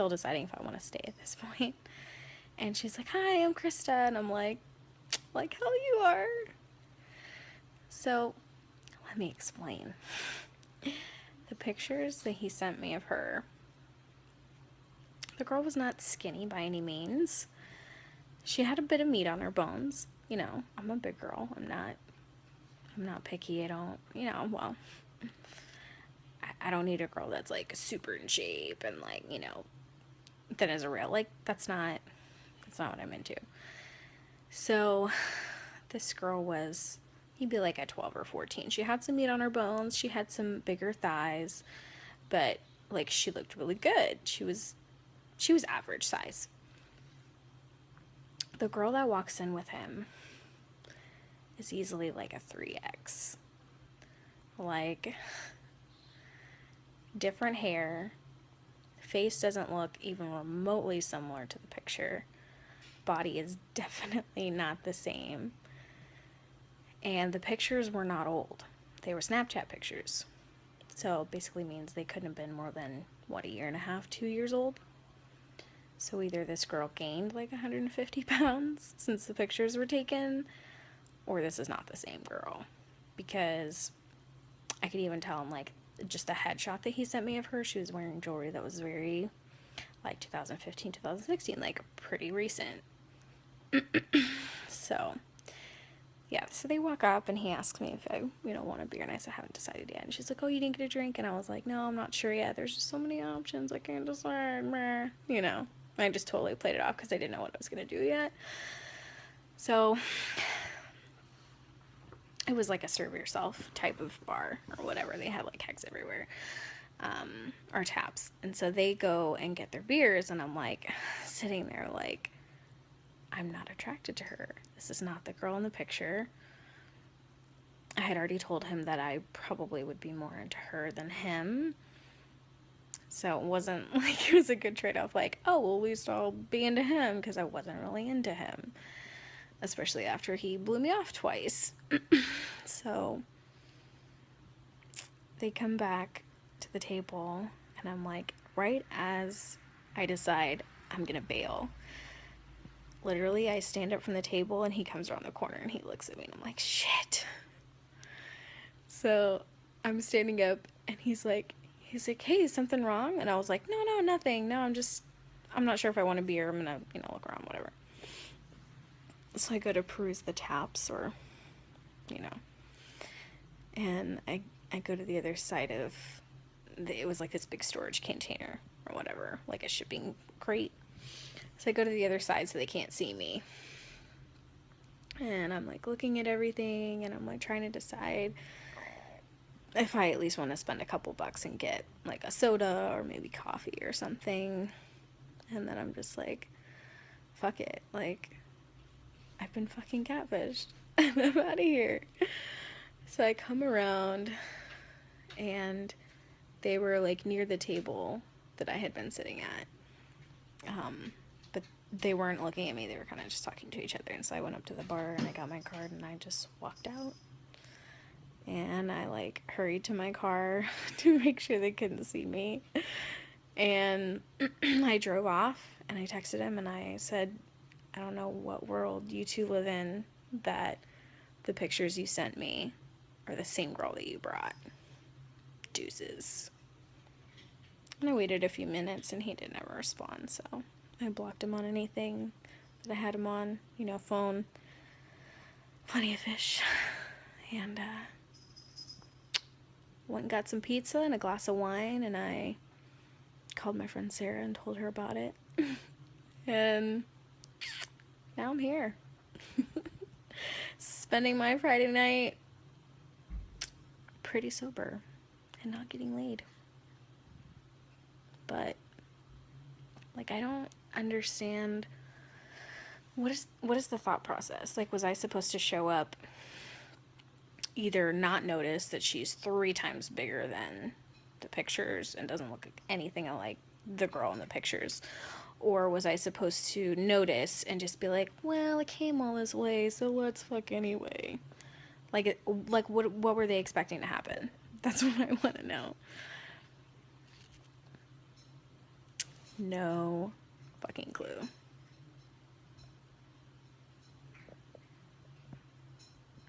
still deciding if I want to stay at this point. And she's like, "Hi, I'm Krista." And I'm like hell you are. So, let me explain. The pictures that he sent me of her, the girl was not skinny by any means. She had a bit of meat on her bones. You know, I'm a big girl. I'm not picky. I don't, well, I don't need a girl that's like super in shape and like, thin as a rail. Like that's not what I'm into. So this girl was maybe like a 12 or 14. She had some meat on her bones. She had some bigger thighs, but like she looked really good. She was average size. The girl that walks in with him is easily like a 3X. Like, different hair. Face doesn't look even remotely similar to the picture. Body is definitely not the same. And the pictures were not old. They were Snapchat pictures. So basically means they couldn't have been more than, what, a year and a half, 2 years old? So either this girl gained like 150 pounds since the pictures were taken, or this is not the same girl. Because I could even tell in like just the headshot that he sent me of her, she was wearing jewelry that was very like 2015, 2016, like pretty recent. So yeah, so they walk up and he asks me if I, want a beer, and I said I haven't decided yet. And she's like, "Oh, you didn't get a drink?" And I was like, "No, I'm not sure yet. There's just so many options. I can't decide." I just totally played it off because I didn't know what I was going to do yet. So it was like a serve yourself type of bar or whatever. They had like kegs everywhere, or taps. And so they go and get their beers, and I'm like sitting there like, I'm not attracted to her. This is not the girl in the picture. I had already told him that I probably would be more into her than him. So it wasn't like it was a good trade-off, like, oh, well, at least I'll be into him, because I wasn't really into him. Especially after he blew me off twice. So they come back to the table, and I'm like, right as I decide I'm gonna bail, literally I stand up from the table and he comes around the corner and he looks at me and I'm like, shit. So I'm standing up and he's like, "Hey, is something wrong?" And I was like, no, nothing. No, I'm not sure if I want a beer. I'm gonna, look around, whatever. So I go to peruse the taps, or, and I go to the other side of, it was like this big storage container or whatever, like a shipping crate. So I go to the other side so they can't see me. And I'm like looking at everything, and I'm like trying to decide if I at least want to spend a couple bucks and get like a soda or maybe coffee or something. And then I'm just like, fuck it. Like, I've been fucking catfished. I'm out of here. So I come around, and they were like near the table that I had been sitting at. But they weren't looking at me. They were kind of just talking to each other. And so I went up to the bar and I got my card and I just walked out. And I like hurried to my car to make sure they couldn't see me. And I drove off, and I texted him and I said, "I don't know what world you two live in that the pictures you sent me are the same girl that you brought. Deuces." And I waited a few minutes and he didn't ever respond, so I blocked him on anything that I had him on, phone, plenty of fish. And went and got some pizza and a glass of wine, and I called my friend Sarah and told her about it. And now I'm here. Spending my Friday night pretty sober and not getting laid. But like, I don't understand what is the thought process? Like, was I supposed to show up, either not notice that she's 3 times bigger than the pictures and doesn't look anything like the girl in the pictures, or was I supposed to notice and just be like, well, I came all this way, so let's fuck anyway? Like what were they expecting to happen? That's what I want to know. No fucking clue.